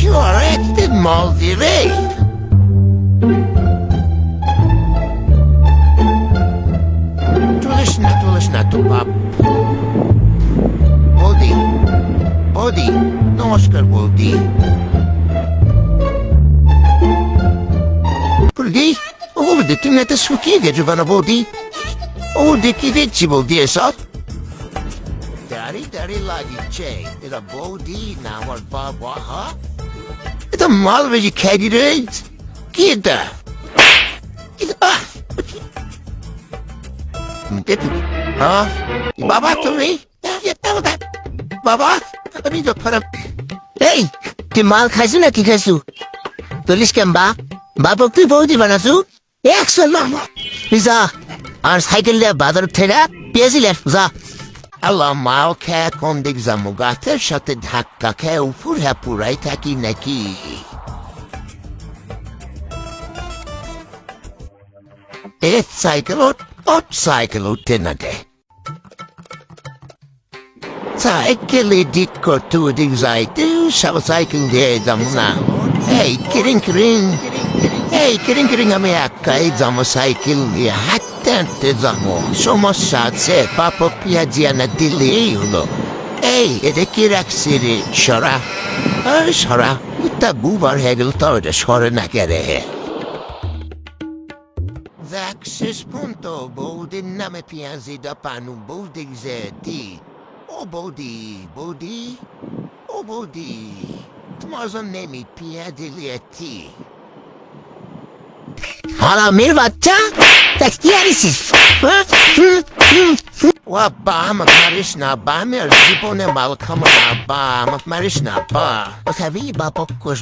Şöhretli Maldive. Tulish na to bab. Body, নমস্কার বৌদি। বৌদি, ও বৌদি তুমি এত শুকিয়ে গেছো কেন বৌদি? ও দেখি দেখছি বৌদি এসব দাড়ি লাগিয়েছে। এটা বৌদি না আমার বাবা? হ্যাঁ, এটা মাল বেশি খেয়ে রে। কি এটা? হ্যাঁ বাবা তুমি বাবা আমি তো খারাপ। এই তুই মাল খাইছু না কি খাইছু? তুলিস কেন বাপক তুই বৌদি বানাছু? একশো যা আর সাইকেল দিয়ে বাজার থেকে পেয়েছি যা। আল্লাহ মাল খেয়ে কোন দিক যাবো? গাছের সাথে ধাক্কা খেয়ে উপর হ্যাঁ পুরাই থাকি নাকি? এ সাইকেল উঠতে না দে। সাইকেলে দিক করতে ওদিক যাইতে সব সাইকেল দিয়ে যাবো না। এই কিরিং আমি একাই যাবো সাইকেল দিয়ে হাঁটতে হাঁটতে যাবো। সমস্যা আছে পাপা পেঁয়াজি আনা দিলেই হলো। এই এটা কি রাখছি রে? সরা তা বুবার হয়ে গেল তো এটা সরে না কে রে? দেখ শেষ পর্যন্ত বৌদির নামে পেঁয়াজি দা পানু বৌদি যে দি। ও বৌদি তোমার জন্য আমি পেঁয়াজি লিয়েছি। হারামির বাচ্চা কি আনিস? ও বা আমাকে মারিস না বা, আমি আর জীবনে মাল খাবো না বা, আমাকে মারিস না বা। খাবি বা পক্কস